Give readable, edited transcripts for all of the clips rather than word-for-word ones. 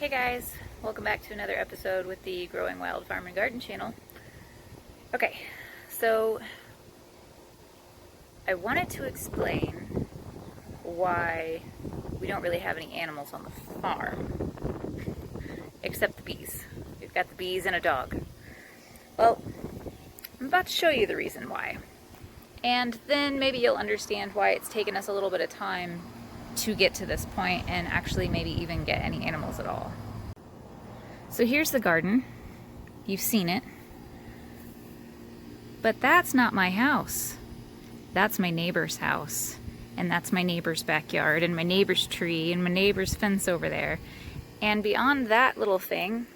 Hey guys, welcome back to another episode with the Growing Wild Farm and Garden channel. Okay, so I wanted to explain why we don't really have any animals on the farm, except the bees. We've got the bees and a dog. Well, I'm about to show you the reason why. And then maybe you'll understand why it's taken us a little bit of time to get to this point and actually maybe even get any animals at all. So here's the garden. You've seen it. But that's not my house. That's my neighbor's house. And that's my neighbor's backyard and my neighbor's tree and my neighbor's fence over there. And beyond that little thing,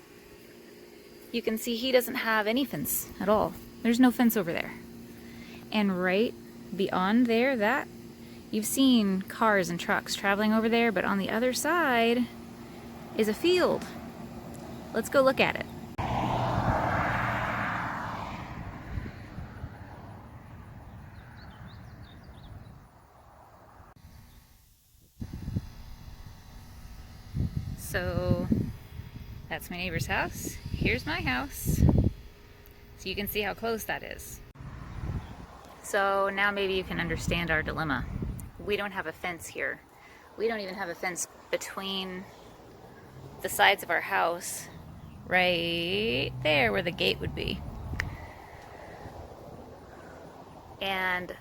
you can see he doesn't have any fence at all. There's no fence over there. And right beyond there, that you've seen cars and trucks traveling over there, but on the other side is a field. Let's go look at it. So that's my neighbor's house. Here's my house. So you can see how close that is. So now maybe you can understand our dilemma. We don't have a fence here. We don't even have a fence between the sides of our house, right there where the gate would be. And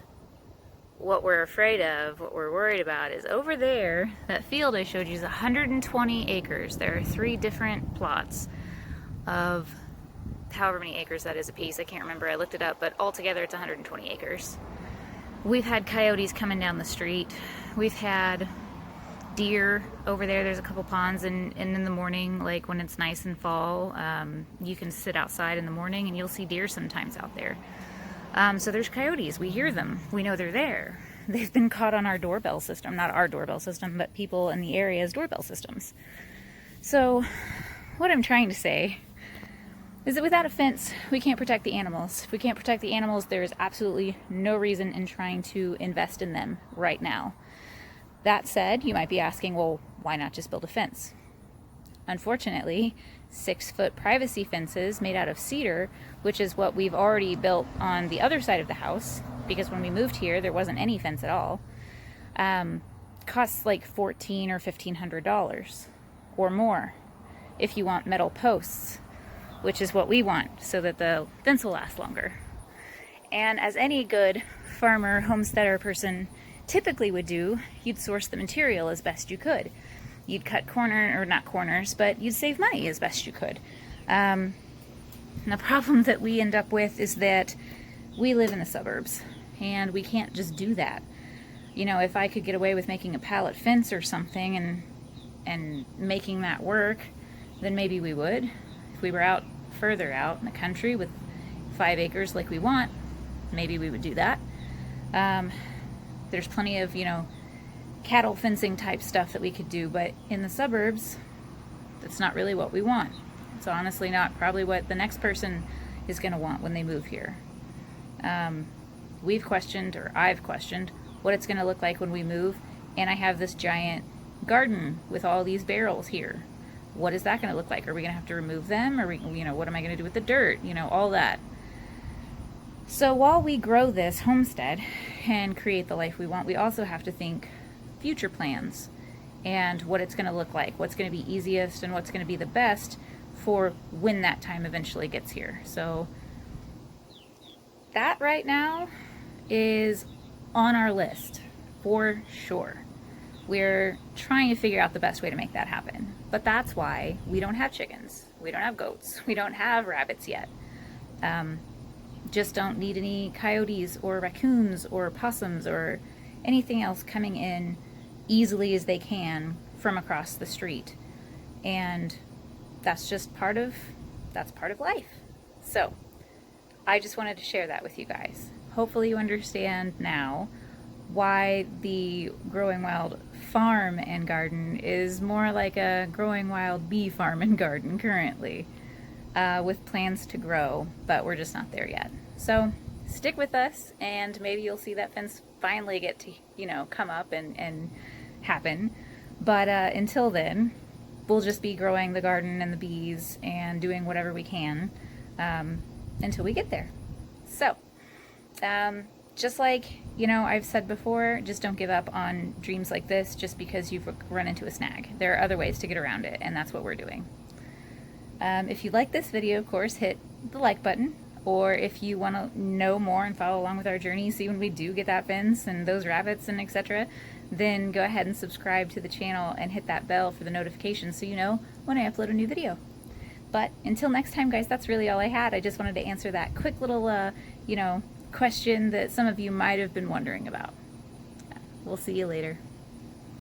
what we're afraid of, what we're worried about is over there, that field I showed you is 120 acres. There are 3 different plots of however many acres that is a piece. I can't remember, I looked it up, but altogether it's 120 acres. We've had coyotes coming down the street. We've had deer over there. There's a couple ponds, and in the morning, like when it's nice in fall, you can sit outside in the morning and you'll see deer sometimes out there. So there's coyotes. We hear them. We know they're there. They've been caught on our doorbell system. Not our doorbell system, but people in the area's doorbell systems. So what I'm trying to say is that without a fence, we can't protect the animals. If we can't protect the animals, there is absolutely no reason in trying to invest in them right now. That said, you might be asking, well, why not just build a fence? Unfortunately, 6-foot privacy fences made out of cedar, which is what we've already built on the other side of the house, because when we moved here, there wasn't any fence at all, costs like $1,400 or $1,500 or more if you want metal posts, which is what we want so that the fence will last longer. And as any good farmer, homesteader person typically would do, you'd source the material as best you could. You'd cut not corners, but you'd save money as best you could. And the problem that we end up with is that we live in the suburbs, and we can't just do that. You know, if I could get away with making a pallet fence or something and making that work, then maybe we would. If we were out further out in the country with 5 acres like we want, maybe we would do that. There's plenty of, cattle fencing type stuff that we could do, but in the suburbs, that's not really what we want. It's honestly not probably what the next person is going to want when they move here. I've questioned what it's going to look like when we move, and I have this giant garden with all these barrels here. What is that going to look like? Are we going to have to remove them? Or what am I going to do with the dirt? All that. So while we grow this homestead and create the life we want, we also have to think future plans and what it's going to look like, what's going to be easiest and what's going to be the best for when that time eventually gets here. So that right now is on our list for sure. We're trying to figure out the best way to make that happen. But that's why we don't have chickens. We don't have goats. We don't have rabbits yet. Just don't need any coyotes or raccoons or possums or anything else coming in easily as they can from across the street. And that's just part of life. So I just wanted to share that with you guys. Hopefully you understand now why the Growing Wild farm and garden is more like a Growing Wild bee farm and garden currently, with plans to grow, but we're just not there yet. So stick with us, and maybe you'll see that fence finally get to, come up and happen. But until then, we'll just be growing the garden and the bees and doing whatever we can until we get there. So, just like, you know, I've said before, just don't give up on dreams like this just because you've run into a snag. There are other ways to get around it, and that's what we're doing. If you like this video, of course, hit the like button. Or if you want to know more and follow along with our journey, see when we do get that fence and those rabbits and etc., then go ahead and subscribe to the channel and hit that bell for the notifications so you know when I upload a new video. But until next time, guys, that's really all I had. I just wanted to answer that quick little, you know, question that some of you might have been wondering about. We'll see you later.